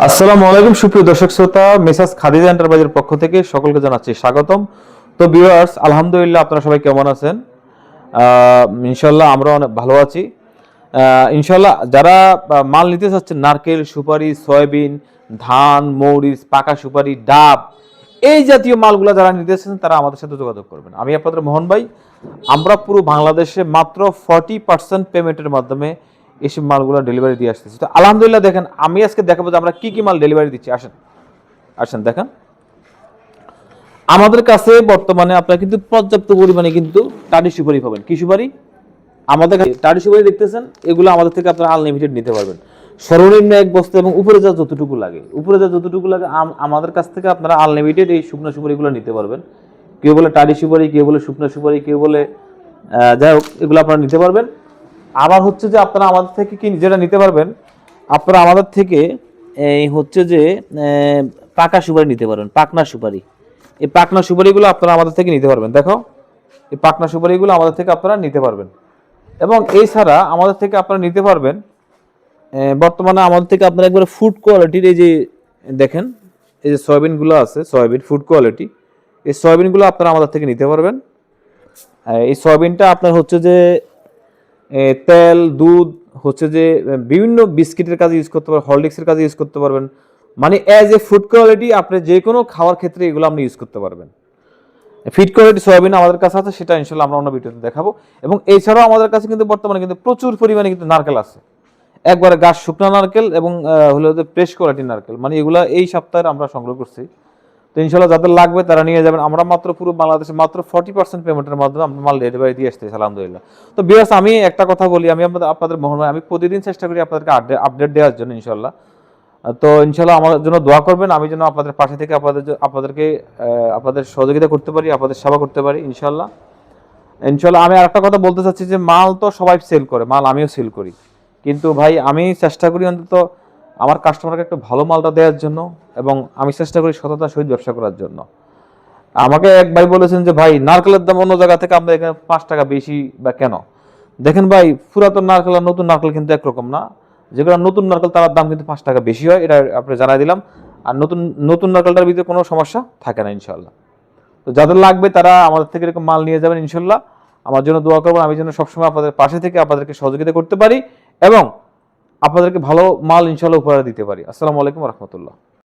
আসসালামু আলাইকুম সুপ্রিয় দর্শক শ্রোতা, মেসার্স খাদিজা এন্টারপ্রাইজের পক্ষ থেকে সকলকে জানাচ্ছি স্বাগতম। তো ভিউয়ার্স, আলহামদুলিল্লাহ আপনারা সবাই কেমন আছেন? ইনশাল্লাহ আমরা অনেক ভালো আছি। ইনশাল্লাহ যারা মাল নিতে চাচ্ছেন, নারকেল, সুপারি, সয়াবিন, ধান, মরিচ, পাকা সুপারি, ডাব, এই জাতীয় মালগুলো যারা নিতে চাচ্ছেন তারা আমাদের সাথে যোগাযোগ করবেন। আমি আপনাদের মোহন ভাই। আমরা পুরো বাংলাদেশে মাত্র 40% পেমেন্টের মাধ্যমে এইসব মালগুলো ডেলিভারি দিয়ে আসতেছি। তো আলহামদুলিল্লাহ দেখেন, আমি আজকে দেখাবো যে আমরা কি কি মাল ডেলিভারি দিচ্ছি। আসেন আসেন দেখেন, আমাদের কাছে বর্তমানে আপনারা কিন্তু পর্যাপ্ত পরিমাণে কিন্তু টাটি সুপারি পাবেন। কি সুপারি? আমাদের কাছে টাটি সুপারি দেখতেছেন, এগুলো আমাদের থেকে আপনারা আনলিমিটেড নিতে পারবেন। সর্বনিম্ন এক বস্তা এবং উপরে যা যতটুকু লাগে, আমাদের কাছ থেকে আপনারা আনলিমিটেড এই শুকনো সুপারিগুলো নিতে পারবেন। কেউ বলে টাটি সুপারি, কেউ বলে শুকনো সুপারি, কেউ বলে যাই হোক, এগুলো আপনারা নিতে পারবেন। আবার হচ্ছে যে আপনারা আমাদের থেকে কি যেটা নিতে পারবেন, আপনারা আমাদের থেকে এই হচ্ছে যে পাকা সুপারি নিতে পারবেন। পাকনা সুপারি, এই পাকনা সুপারিগুলো আপনারা আমাদের থেকে নিতে পারবেন। দেখো, এই পাকনা সুপারিগুলো আমাদের থেকে আপনারা নিতে পারবেন। এবং এছাড়া আমাদের থেকে আপনারা নিতে পারবেন, বর্তমানে আমাদের থেকে আপনারা একবারে ফুড কোয়ালিটির, এই যে দেখেন এই যে সয়াবিনগুলো আছে, সয়াবিন ফুড কোয়ালিটি, এই সয়াবিনগুলো আপনারা আমাদের থেকে নিতে পারবেন। এই সয়াবিনটা আপনার হচ্ছে যে তেল, দুধ, হচ্ছে যে বিভিন্ন বিস্কিটের কাজে ইউজ করতে পারবেন, হরলিক্সের কাজে ইউজ করতে পারবেন। মানে অ্যাজ এ ফুড কোয়ালিটি আপনি যে কোনো খাওয়ার ক্ষেত্রে এগুলো আপনি ইউজ করতে পারবেন। ফিড কোয়ালিটি সয়াবিন আমাদের কাছে আছে, সেটা ইনশাল্লাহ আমরা অন্য ভিডিওতে দেখাবো। এবং এছাড়াও আমাদের কাছে কিন্তু বর্তমানে কিন্তু প্রচুর পরিমাণে কিন্তু নারকেল আছে, একবারে গাছ শুকনা নারকেল এবং হলো যে ফ্রেশ কোয়ালিটির নারকেল। মানে এগুলা এই সপ্তাহে আমরা সংগ্রহ করছি। তো ইনশাল্লাহ যাদের লাগবে তারা নিয়ে যাবেন। আমরা মাত্র পুরো বাংলাদেশে মাত্র 40% পেমেন্টের মাধ্যমে আমরা মাল ডেলিভারি দিয়ে আসতেছি, আলহামদুলিল্লাহ। তো বিয়াস, আমি একটা কথা বলি, আমি আপনাদের মোহন ভাই, আমি প্রতিদিন চেষ্টা করি আপনাদেরকে আপডেট দেওয়ার জন্য, ইনশাল্লাহ। তো ইনশাল্লাহ আমার জন্য দোয়া করবেন, আমি যেন আপনাদের পাশে থেকে আপনাদেরকে আপনাদের সহযোগিতা করতে পারি, আপনাদের সেবা করতে পারি, ইনশাল্লাহ। ইনশাল্লাহ আমি আর একটা কথা বলতে চাচ্ছি যে মাল তো সবাই সেল করে, মাল আমিও সেল করি, কিন্তু ভাই আমি চেষ্টা করি অন্তত আমার কাস্টমারকে একটু ভালো মালটা দেওয়ার জন্য, এবং আমি চেষ্টা করি সততার সহিত ব্যবসা করার জন্য। আমাকে এক ভাই বলেছেন যে ভাই, নারকেলের দাম অন্য জায়গা থেকে আমরা এখানে 5 টাকা বেশি বা কেন? দেখেন ভাই, পুরাতন নারকেল আর নতুন নারকেল কিন্তু একরকম না। যেগুলো নতুন নারকেল তার দাম কিন্তু 5 টাকা বেশি হয়, এটা আপনি জানাই দিলাম। আর নতুন নতুন নারকেলটার ভিতরে কোনো সমস্যা থাকে না, ইনশাল্লাহ। তো যাদের লাগবে তারা আমাদের থেকে এরকম মাল নিয়ে যাবেন, ইনশাল্লাহ। আমার জন্য দোয়া করবেন, আমি যেন সবসময় আপনাদের পাশে থেকে আপনাদেরকে সহযোগিতা করতে পারি এবং আপনাদেরকে ভালো মাল ইনশাল্লাহ উপহার দিতে পারি। আসসালামু আলাইকুম রহমতুল্লাহ।